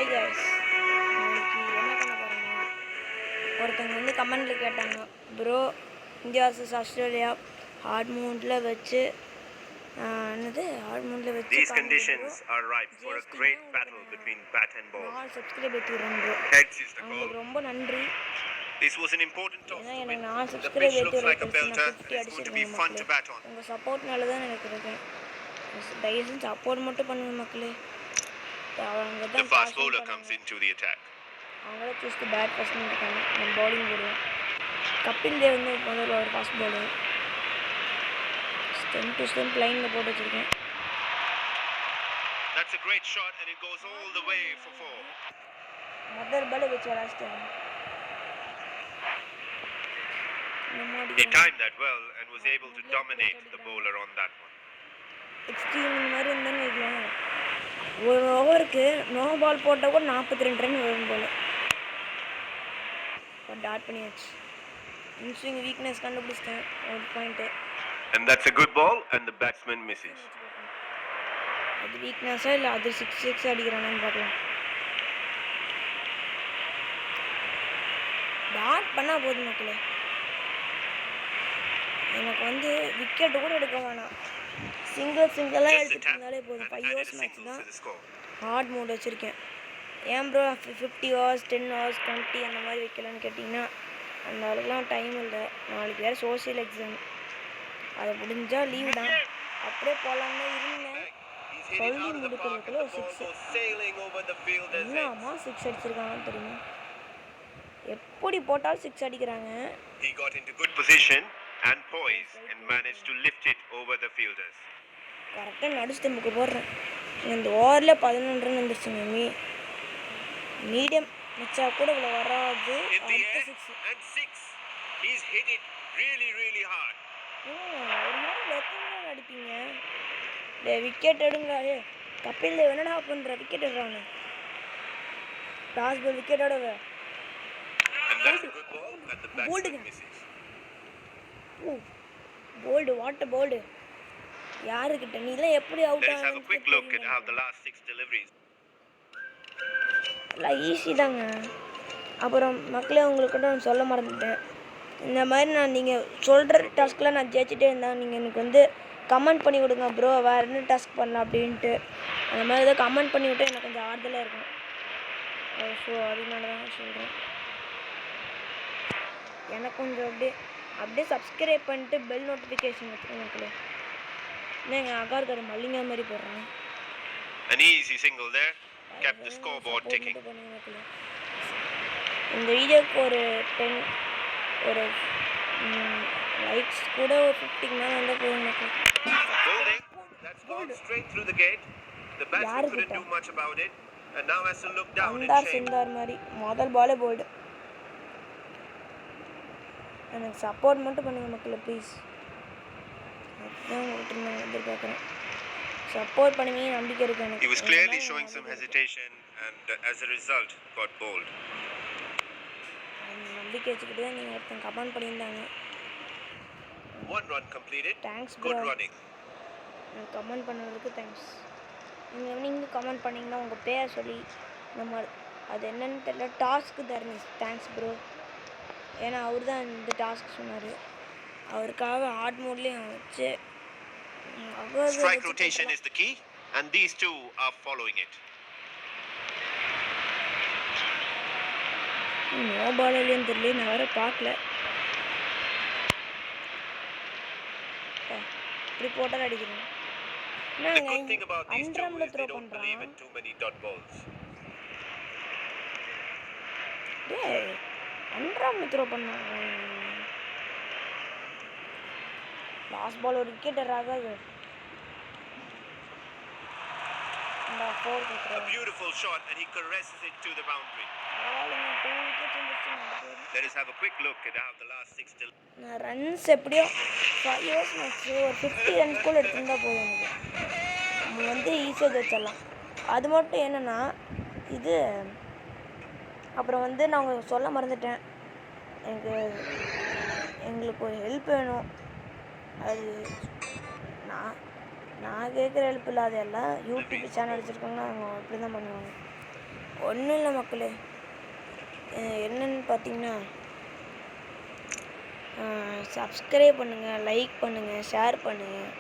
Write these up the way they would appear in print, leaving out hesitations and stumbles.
Hi guys, இன்னைக்கு என்ன பண்ண போகிறோன்னா, ஒருத்தவங்க வந்து கமெண்டில் கேட்டாங்க, bro India vs Australia hard மோடில் வச்சு These conditions are ripe for a great battle between bat and ball. 4 subscribe ஏற்றிடுறேன் ப்ரோ. Heads is the அவங்களுக்கு goal. ரொம்ப நன்றி. This was an important toss. ஏன்னா எனக்கு 4 The சப்ஸ்கிரைப் pitch looks ஏற்றி like a belter. It's going to be fun to bat on. உங்கள் சப்போர்ட்னால தான் எனக்கு இருக்கேன். தயவு செஞ்சு சப்போர்ட் மட்டும் பண்ணுங்க மக்களே. The fast bowler comes into the attack. அவங்கள சூஸ் டு பேட் ஃபர்ஸ்ட் இருக்காங்க. நான் பவுலிங் போடுவேன். கபில் தேவ் வந்து முதல்ல ஒரு fast bowler. Stem to stem லைனில் போட்டு வச்சுருக்கேன். That's a great shot and it goes all the way for 4. முதல் பால் வச்சு விளாசிட்டேன். He timed that well and was able to dominate the bowler on that one. Extreme மாதிரி இருந்தான்னு வைக்கலாம். ஒரு ஓவருக்கு நோ பால் போட்டால் கூட 42 ரன் வரும் போல். டாட் பண்ணியாச்சு. இன்ஸ்விங் வீக்னஸ் கண்டுபிடிச்சிட்டேன் ஒரு point. And that's a good ball and the batsman misses. அது வீக்னஸா இல்லை அது 6 அடிக்கிறானான்னு பார்க்கலாம். டாட் பண்ணால் போதும் மக்களே. எனக்கு வந்து விக்கெட்டு கூட எடுக்க வேணாம். சிங்கிளாக எடுத்துகிட்டு இருந்தாலே போதும். 5 ஓவர்ஸ் மேட்ச் தான் ஹார்ட் மோட் வச்சுருக்கேன். ஏன் ப்ரோ 50 hours 10 hours 20 அந்த மாதிரி வைக்கலான்னு கேட்டிங்கன்னா அந்த அளவுக்குலாம் டைம் இல்லை. நாளைக்கு வேறு சோஷியல் எக்ஸாம், அதை முடிஞ்சால் லீவு தான். அப்படியே போகலான்னு இருந்தேன். சொல்லி முடிக்கிறதுக்குள்ள ஒரு 6 என்னம்மா 6 அடிச்சிருக்காங்கன்னு தெரியுமா? எப்படி போட்டாலும் 6 அடிக்கிறாங்க. He got into good position and poise and managed to lift it over the fielders. கரெக்டாக நடு ஸ்டெம்புக்கு போடுறேன். இந்த ஓவரில் 11 ரன் வந்துருச்சுங்க. மீடியம் வச்சா கூட இவ்வளோ வராது. அடுத்த 6. He's hit it really hard. ஒரு நாள் எத்தனை அடிப்பீங்க? விக்கெட் எடுங்க. கபில் தேவ் என்னடா பண்ணுற? விக்கெட் எடுறாங்க. டாஸ் பால் விக்கெட்டோட போல்டு வாட் அ போல்டு. யாருக்கிட்ட நீலாம் எப்படி அவுட் ஆகுது? Have a quick look at how the last 6 deliveries. எல்லாம் ஈஸி தாங்க. அப்புறம் மக்களே உங்கள்கிட்ட நான் சொல்ல மறந்துட்டேன். இந்த மாதிரி நீங்கள் சொல்கிற டாஸ்க்கெலாம் நான் ஜெயிச்சிட்டே இருந்தேன். நீங்கள் எனக்கு வந்து கமெண்ட் பண்ணி விடுங்க ப்ரோ, வேறு என்ன டாஸ்க் பண்ணலாம் அப்படின்ட்டு. அந்த மாதிரி ஏதோ கமெண்ட் பண்ணி விட்டால் எனக்கு கொஞ்சம் ஆறுதலாக இருக்கும். ஸோ அதனால தான் சொல்கிறேன். எனக்கு கொஞ்சம் அப்படியே சப்ஸ்கிரைப் பண்ணிட்டு பெல் நோட்டிஃபிகேஷன் வச்சுருக்கேன் மக்களே. இன்னும் எங்கள் அக்கா இருக்காரு மல்லிங்கா மாதிரி போடுறேன். An easy single there kept the scoreboard ticking. இந்த வீடியோக்கு ஒரு 10 ஒரு லைக்ஸ் கூட ஒரு 50 மேலே வந்தால் போதும் மக்களே. That's gone straight through the gate. The batsman couldn't do much about it and now has to look down and shame. சிந்தார் மாதிரி முதல் பாலே போல்டு. எனக்கு சப்போர்ட் மட்டும் பண்ணுங்க மக்களே ப்ளீஸ். அதுதான் உங்கள்கிட்ட நான் எதிர்பார்க்குறேன். சப்போர்ட் பண்ணுவீங்க நம்பிக்கை இருக்கு எனக்கு. He was clearly showing some hesitation and as a result got bowled. நம்பிக்கை வச்சுக்கிட்டு தான் நீங்கள் ஒருத்தன் கமெண்ட் பண்ணியிருந்தாங்க. 1 run completed. Thanks good running. Comment பண்ணதுக்கு தேங்க்ஸ். நீங்கள் கமெண்ட் பண்ணிங்கன்னா உங்கள் பேரை சொல்லி நம்ம அது என்னன்னு தெரியல டாஸ்க்கு தரணும். Thanks bro. ஏன்னா அவர் தான் இந்த டாஸ்க் சொன்னார். அவருக்காக ஹார்ட் மோட்லேயும் வச்சு strike rotation is the key and these two are following it. No ball இல்லைன்னு தெரியல, நான் வேறு பார்க்கல. இப்படி போட்டால் அடிக்கிறேன். அன்ரம்ல த்ரோ பண்ணுறான். அன்ரம்ல த்ரோ பண்ணாங்க. லாஸ்ட் பால் ஒரு விக்கெட் ஆகாது. A beautiful shot and he caresses it to the boundary. Let us have a quick look at how the last 6 till நான் ரன்ஸ் எப்படியோ 5 இயர்ஸ் மேட்ச் ஒரு 50 ரன்ஸ் கூட எடுத்துருந்தா போதும். எனக்கு நம்ம வந்து ஈஸியாக ஜெயிச்சிடலாம். அது மட்டும் என்னென்னா இது அப்புறம் வந்து நான் உங்களுக்கு சொல்ல மறந்துட்டேன். எங்களுக்கு ஒரு ஹெல்ப் வேணும். அது நான் கேட்குற ஹெல்ப் இல்லாத எல்லாம் யூடியூப் சேனல் வச்சுருக்காங்கன்னா அவங்க அப்படி தான் பண்ணுவாங்க. ஒன்றும் இல்லை மக்களே, என்னன்னு பார்த்தீங்கன்னா சப்ஸ்கிரைப் பண்ணுங்கள், லைக் பண்ணுங்கள், ஷேர் பண்ணுங்கள்,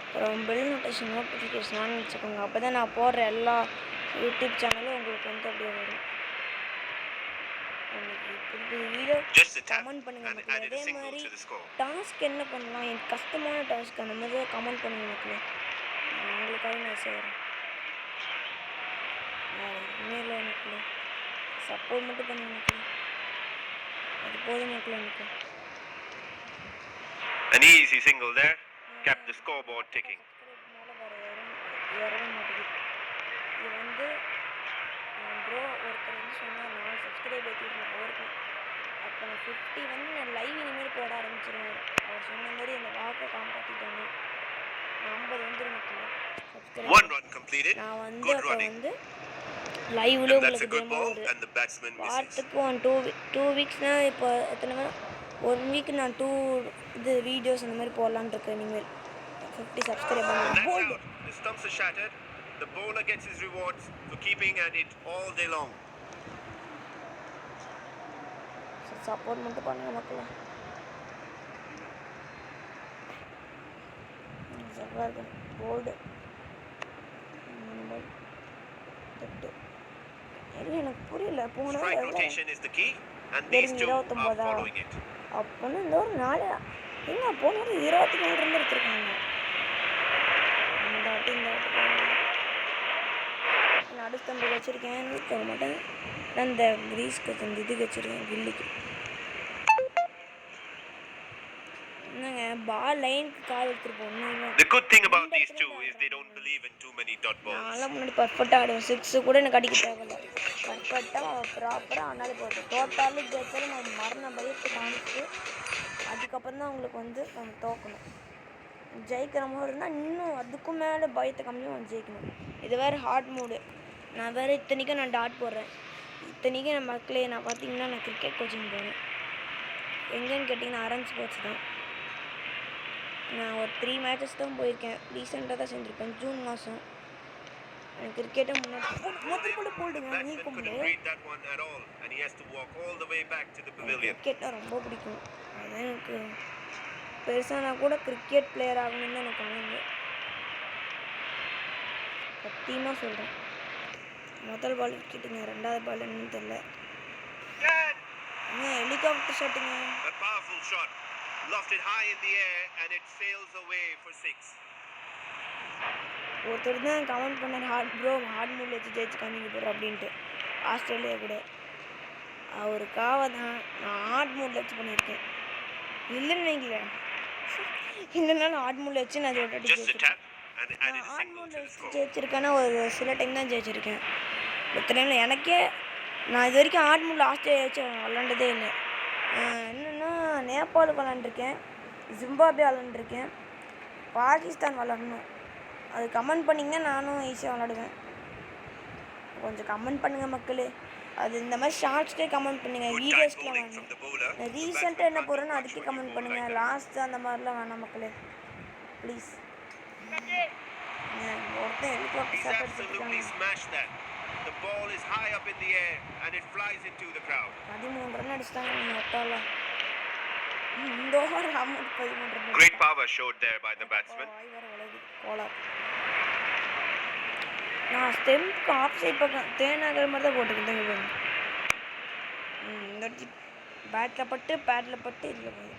அப்புறம் பெல் நோட்டிஃபிகேஷன் ஆன் வச்சுக்கோங்க. அப்போ தான் நான் போடுற எல்லா யூடியூப் சேனலும் உங்களுக்கு வந்து அப்படியே வரும். வீடியோ கமெண்ட் பண்ணுங்கள் மக்களே. அதே மாதிரி டாஸ்க் என்ன பண்ணலாம், எனக்கு கஷ்டமான டாஸ்க் அந்த மாதிரி கமெண்ட் பண்ணுங்கள் மக்களே, உங்களுக்காக நான் செய்கிறேன். இல்லை மக்களே, சப்போர்ட் மட்டும் பண்ணுங்க மக்களே, அது போதும் மக்களே. எனக்கு An easy single there kept the scoreboard ticking. வர மாட்டேங்குது. இது வந்து ப்ரோ ஒருத்தர் வந்து சொன்னார், 4 சப்ஸ்கிரைப் ஏற்றிருந்தேன் அவருக்கு. அப்போ நான் 50 வந்து நான் லைவ் இனிமேல் போட ஆரம்பிச்சிருவேன். அவர் சொன்ன மாதிரி அந்த வாக்கை காப்பாற்றிட்டாங்க. 50 வந்துடும் மக்களே சப்ஸ்கிரைப். நான் வந்து அப்போ வந்து லைவ்ல உங்களுக்கு டெமோ ஒரு வாரத்துக்கு 2 வீக்ஸ்னால் இப்போ எத்தனை 1 வீக் நான் 2 இது வீடியோஸ் அந்த மாதிரி போடலான்னு இருக்கேன் இனிமேல். 50 சப்ஸ்கிரைப் பண்ணுங்க. The stumps are shattered. The bowler gets his rewards for keeping at it all day long. Support மட்டும் பண்ணுங்க மக்களே. போல்டு இல்லை எனக்கு புரியல. போன அப்போன்னு இந்த ஒரு 4 எங்க போன 24 ரன் எடுத்துருக்காங்க. இந்த வாட்டி நடுத்தண்டு வச்சுருக்கேன், இருக்க மாட்டேன். அந்த கிரீஸ்க்கு அந்த இதுக்கு வச்சுருக்கேன், கில்லிக்கு. என்னங்க பால் லைனுக்கு கால் எடுத்துட்டு போகணும். The good thing about these two is they don't believe in too many dot balls. நான்லாம் முன்னாடி பர்ஃபெக்டாக ஆடுவேன். 6 கூட எனக்கு அடிக்க தேவையில்லை. பர்ஃபெக்டாக ப்ராப்பராக ஆனாலும் போதும். டோட்டலும் ஜெயிச்சாலும் நம்ம மரண பயத்தை காமிச்சு அதுக்கப்புறம் தான் உங்களுக்கு வந்து நம்ம தோக்கணும். ஜெயிக்கிற மாதிரி இருந்தால் இன்னும் அதுக்கும் மேலே பயத்தை கம்மியாக நம்ம ஜெயிக்கணும். இது வேறு ஹார்ட் மூடு. நான் வேறு இத்தனைக்கும் நான் டாட் போடுறேன். இத்தனைக்கும் என் மக்களே நான் பார்த்தீங்கன்னா நான் கிரிக்கெட் கோச்சிங் போகிறேன். எங்கேன்னு கேட்டிங்கன்னா அரன் ஸ்போர்ட்ஸ் தான். நான் ஒரு 3 மேட்சஸ் தான் போயிருக்கேன். ரீசெண்டாக தான் செஞ்சுருப்பேன், ஜூன் மாதம். எனக்கு கிரிக்கெட்டை முன்னாடி போடுங்க. நீ கும்பிடு. கிரிக்கெட்டாக ரொம்ப பிடிக்கும். அதான் எனக்கு பெருசாக நான் கூட கிரிக்கெட் பிளேயர் ஆகணும்னு தான் எனக்கு கனவு. சத்தியமாக சொல்கிறேன். முதல் பால் விக்கெட்டுங்க, 2வது பால் என்னன்னு தெரியல. ஹெலிகாப்டர் ஷாட்டுங்க. Lofted high in the air and it sails away for 6. ஒருத்தர் தான் கமெண்ட் பண்ணார், ஹார்ட் மூடில் வச்சு ஜெயிச்சு காமிங்க போகிறோம் அப்படின்ட்டு. ஆஸ்திரேலியா கூட அவருக்காக தான் நான் ஹார்ட் மூடில் வச்சு பண்ணியிருக்கேன். இல்லைன்னு வைங்கள, இல்லைன்னா நான் ஹார்ட் மூடில் வச்சு நான் ஜெயிச்சிருக்கேன். நான் ஹார்ட் மூடில் வச்சு ஜெயிச்சிருக்கேன்னா ஒரு சில டைம் தான் ஜெயிச்சிருக்கேன். இத்தனை எனக்கே நான் இது வரைக்கும் ஹார்ட் மூடில் ஆஸ்திரேலியா வச்சு விளாண்டதே இல்லை. என்னென்னா நேபாளுக்கு விளாண்டுருக்கேன், ஜிம்பாப்வே விளாண்டுருக்கேன், பாகிஸ்தான் விளாடணும். அது கமெண்ட் பண்ணிங்கன்னா நானும் ஈஸியாக விளாடுவேன். கொஞ்சம் கமெண்ட் பண்ணுங்கள் மக்களே. அது இந்த மாதிரி ஷார்ட்ஸ்க்கே கமெண்ட் பண்ணுங்கள், வீடியோஸ்க்கெலாம் வேணும். ரீசெண்டாக என்ன போகிறேன்னு அதுக்கே கமெண்ட் பண்ணுங்கள். லாஸ்ட்டு அந்த மாதிரிலாம் வேணாம் மக்களே, ப்ளீஸ். ஒருத்தன் ஹெலிகாப்டர் ஷாட் எடுத்துருக்காங்க. The ball is high up in the air and it flies into the crowd. 13 run அடிச்சிட்டாங்க மொத்தால. இந்த over amount 13 run. Great power showed there by the batsman. நான் ஸ்டெம்ப்க்கு ஆஃப் சைட் பக்கம் தேனாகிற மாதிரி தான் போட்டுக்கிட்டேன். இந்த பேட்டில் பட்டு பேட்டில் பட்டு இதில் போகுது.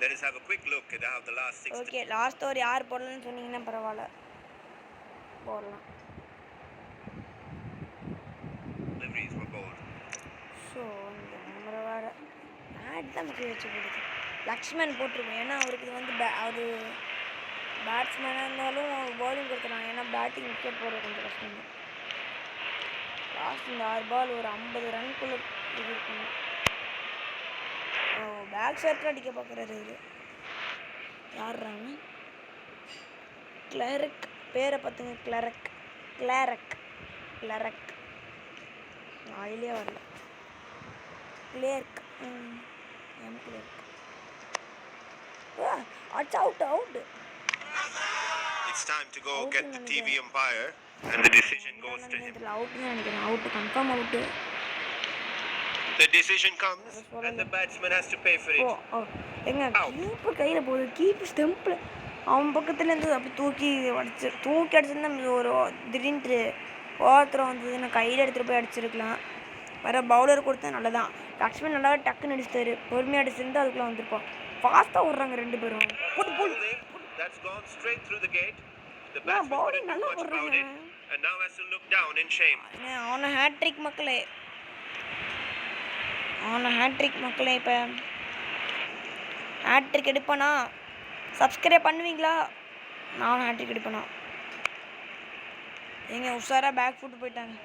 Let us have a quick look at how the last 6. Okay, last over யார் போடலன்னு சொன்னீங்கன்னா பரவாயில்ல, போடலாம். ஸோ இந்த நம்பரை வேறு பேட் தான் முக்கிய வச்சு போடுது. லக்ஷ்மன் போட்டிருக்கோம், ஏன்னா அவருக்கு இது வந்து அவர் பேட்ஸ்மேனாக இருந்தாலும் பவுலிங் கொடுத்துறாங்க. ஏன்னா பேட்டிங் விக்கெட் போடுறது கொஞ்சம் கஷ்டம் தான். லாஸ்ட் இந்த 6 பால் ஒரு 50 ரன்குள்ளே இது இருக்கணும். பேக் ஷாட்டில் அடிக்க பார்க்குறாரு. இது யாருறாங்க? கிளரக், பேரை பார்த்துங்க, கிளரக் கிளரக் கிளரக் ஆயிலே வரல. கிளேர்க் கிளேர்க் It's time to go get the TV umpire And the decision goes to him. இதில் அவுட்டுன்னு நினைக்கிறேன். Out confirm out. The decision comes and the batsman has to pay for it. எங்க கீப்பர் கையில் போகுது. கீப்பர் ஸ்டெம்பில் அவன் பக்கத்துலேருந்து அப்படி தூக்கி அடிச்சிருந்தா ஒரு திடீர்னு ஓரத்தில் வந்தது நான் கையில் எடுத்துகிட்டு போய் அடிச்சிருக்கலாம். வேறு பவுலர் கொடுத்தா நல்லதான். லக்ஷ்மன் நல்லா டக்குன்னு அடிச்சிட்டாரு. பொறுமையாக அடிச்சிருந்து அதுக்குள்ளே வந்திருப்பான். ஃபாஸ்ட்டாக விட்றாங்க ரெண்டு பேரும். That's gone straight through the gate. The batsman couldn't do much about it and now has to look down in shame. அவனை ஹேட்ரிக் மக்களே இப்போ ஹேட்ரிக் எடுப்பானா? சப்ஸ்கிரைப் பண்ணுவீங்களா? நான் ஹேட்ரிக் எடுப்பேனா? எங்க உஷாராக பேக் ஃபுட் போயிட்டாங்க.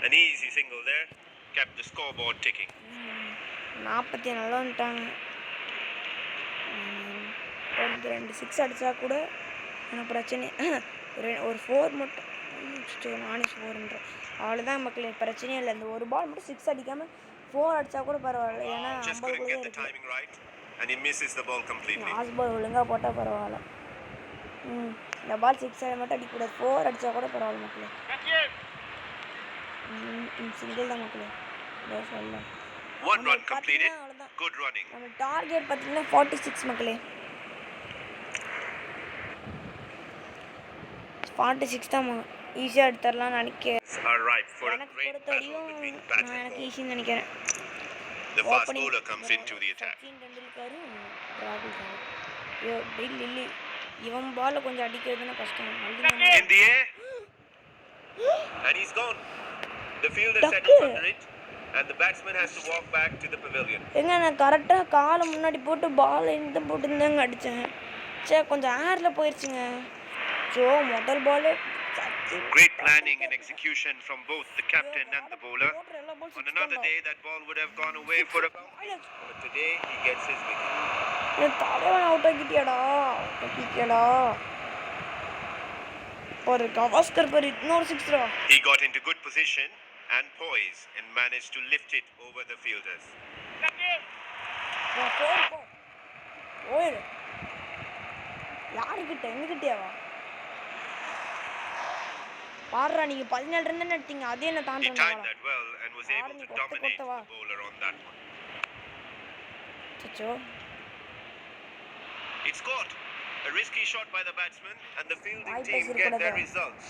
An easy single there kept the scoreboard ticking. 40 நல்லா வந்துட்டாங்க. ஒரு 2 6 அடித்தா கூட எனக்கு பிரச்சனை. ஒரு 4 மட்டும் நானே 4ன்ற அவ்வளோதான் மக்களே. பிரச்சனையே இல்லை. இந்த ஒரு பால் மட்டும் 6 அடிக்காமல் 4 அடித்தா கூட பரவாயில்ல. ஏன்னா 50 லாஸ்ட் பால் ஒழுங்காக போட்டால் பரவாயில்ல. இந்த பால் 6 மட்டும் அடிக்கக்கூடாது. 4 அடித்தா கூட பரவாயில்ல மக்களே. சிங்கிள் தான் மக்களே. சொல்லலாம். நம்ம டார்கெட் பார்த்தீங்கன்னா 46 மக்களே. 46 தான் ஈஸியாக எடுத்துடலாம்னு நினைக்கிறேன். எனக்கு பொறுத்தவரையும் எனக்கு ஈஸின்னு நினைக்கிறேன். சச்சின் டெண்டுல்கரும் ராகுல் டிராவிட். இவன் பால கொஞ்சம் அடிக்கிறதுனா கஷ்டம். எங்க நான் கரெக்டாக காலை முன்னாடி போட்டு பால் இந்த போட்டுருந்தாங்க அடித்தேன். சரி கொஞ்சம் ஏரில் போயிடுச்சுங்க. ஸோ முதல் பால் great planning and execution from both the captain and the bowler. On another day that ball would have gone away for a boundary, but today he gets his wicket. தலைவன் அவுட் ஆக்கிட்டியாடா. ஒரு Gavaskar per இன்னொரு 6 He got into good position and poise and managed to lift it over the fielders. யாருக்கிட்ட எங்ககிட்டயாவா பாடுறா? நீங்கள் 17 run தானே எடுத்தீங்க. அதே என்ன தாண்டி சச்சோ. It's caught. A risky shot by the batsman and the fielding team get their results.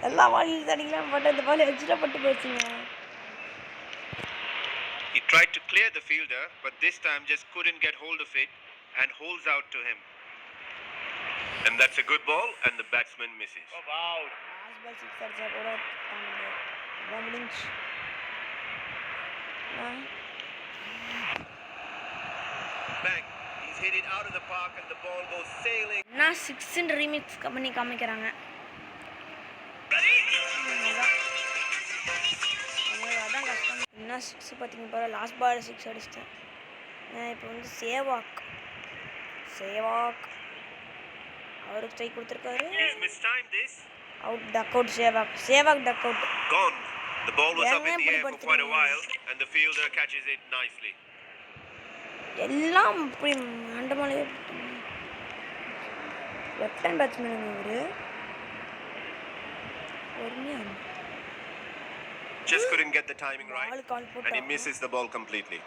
எல்லா பாலையும் தடிக்கலாம். பட் அந்த பால் எட்ஜில் பட்டு போயிடுச்சுங்க. He tried to clear the fielder but this time just couldn't get hold of it and holds out to him. And that's a good ball and the batsman misses. Oh wow. Last ball 6 அடிச்சா கூட முடிஞ்சு. Bang. He's hit it out of the park and the ball goes sailing. நான் 6 ன்னு remix பண்ணி காமிக்கறாங்க. அதான் கஷ்டம். என்ன 6 பாத்தீங்க பாரு. லாஸ்ட் பால் 6 அடிச்சிட்டேன். இப்போ வந்து சேவாக் அவருக்கு ஸ்ட்ரைக் கொடுத்திருக்காரு. Out duck out. Sehwag duck out. Gone. The ball was up in the air for quite a while and the fielder catches it nicely. எல்லாம் இப்படி அண்டமாலே லெஃப்ட் ஹேண்ட் பேட்ஸ்மேன் இவரு. பொறுமையா just couldn't get the timing right and he misses the ball completely.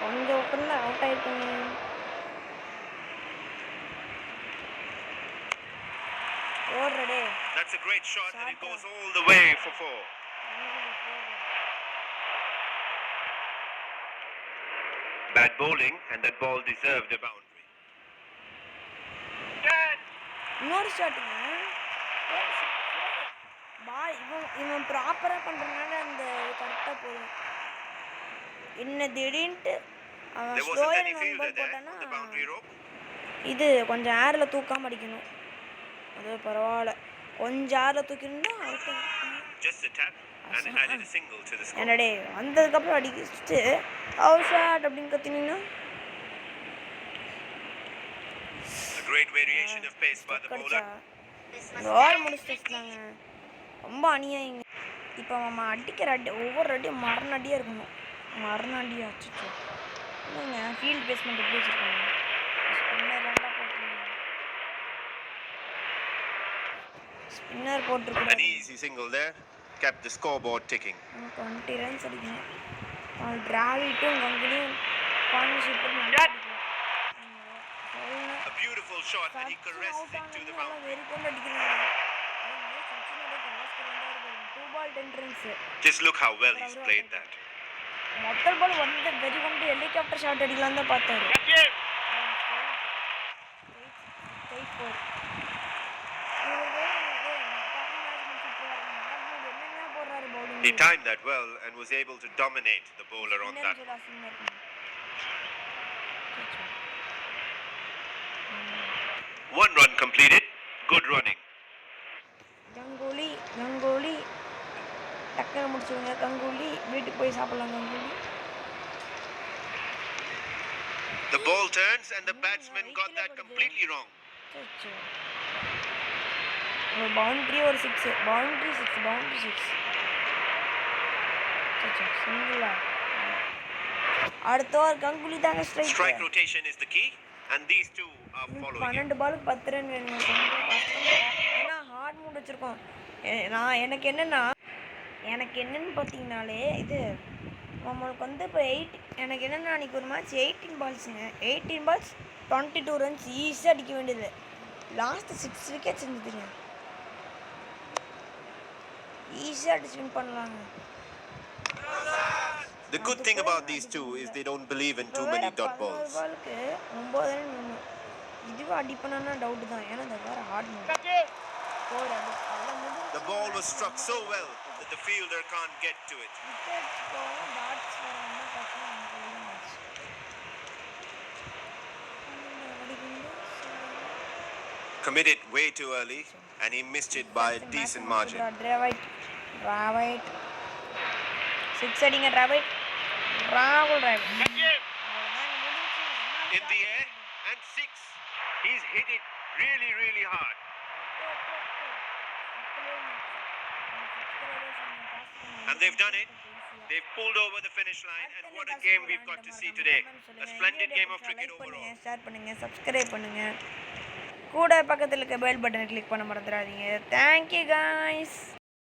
கொஞ்சம் உட்கார்ந்து out ஆயிட்டாங்க. That's a great shot and it goes all the way for 4. Bad bowling and that ball deserved a boundary. இன்னொரு ஷாட்டுங்க. பால் இவன் ப்ராப்பராக பண்ணுறதுனால அந்த கரெக்டாக போகும். என்ன திடீர்னுட்டு அவன் ஸ்லோயர் நம்பர் போட்டான்னா இது கொஞ்சம் ஏரில் தூக்காமல் அடிக்கணும். அது பரவாயில்ல. கொஞ்சம் ஏரில் தூக்கினா என்னடே வந்ததுக்கப்புறம் அடிச்சுட்டு அவுட் ஷாட் அப்படின்னு கத்தினீங்கன்னா ஓவர் முடிச்சுட்டாங்க. ரொம்ப அநியாயங்க. இப்போ நம்ம அடிக்கிற ஒவ்வொரு அடியும் மரண அடியாக இருக்கணும். மரண அடியாக வச்சுச்சோ இல்லைங்க. ஃபீல்டு பேஸ்மெண்ட் எப்படி வச்சுருக்காங்க. Spinner An போட்டுருக்கூடாது. easy single there kept the scoreboard ticking. 20 runs அடிக்கணும். டிராவிட்டும் கங்குலியும் partnership A beautiful shot and he caressed it to the boundary. வெறி கொண்டு அடிக்கிறாங்க. 2 பால் 10 runs. Just look how well he's played that. மொத்த பால் வந்து வெறி கொண்டு ஹெலிகாப்டர் ஷாட் அடிக்கலாம் தான் பார்த்தாரு. He timed that well and was able to dominate the bowler on that. 1 run completed. Good running. Ganguly டக்குனு முடிச்சுடுங்க. கங்குலி வீட்டுக்கு போய் சாப்பிடலாம். Ganguly The ball turns and the batsman got that completely wrong. ஒரு பவுண்டரி ஒரு 6 பவுண்டரி 6 சிங்கிளா. அடுத்த ஓவர் கங்குலி தாங்க Strike strike. rotation is the key and these two are following him. 12 பாலுக்கு 10 ரன் வேணும். ஏன்னா ஹார்ட் மூட் வச்சுருக்கோம். எனக்கு என்னன்னு பார்த்தீங்கனாலே இது நம்மளுக்கு வந்து இப்போ எனக்கு என்னென்னா அன்றைக்கி ஒரு மேட்ச் 18 பால்ஸுங்க. 18 பால்ஸ் 22 ரன்ஸ் ஈஸியாக அடிக்க வேண்டியது. லாஸ்ட்டு 6 விக்கெட்ஸ் இருந்ததுங்க. ஈஸியாக அடிச்சு வின் பண்ணலாங்க. The good thing about these two is they don't believe in too many dot balls. பாலுக்கு 9 ரன் வேணும். இதுவும் அடிப்பனா டவுட் தான். ஏன்னா இந்த வேறு hard mode. The ball was struck so well that the fielder can't get to it. Committed way too early and he missed it by a decent margin. Dravid 6 அடிங்க. Dravid Rahul Dravid In the air and 6. He's hit it really hard. And they've done it. They've pulled over the finish line and what a game we've got to see today. A splendid game of cricket overall. Share பண்ணுங்க, subscribe பண்ணுங்க. கூட பக்கத்துல இருக்க bell பட்டனை click பண்ண மறந்துடாதீங்க. Thank you guys.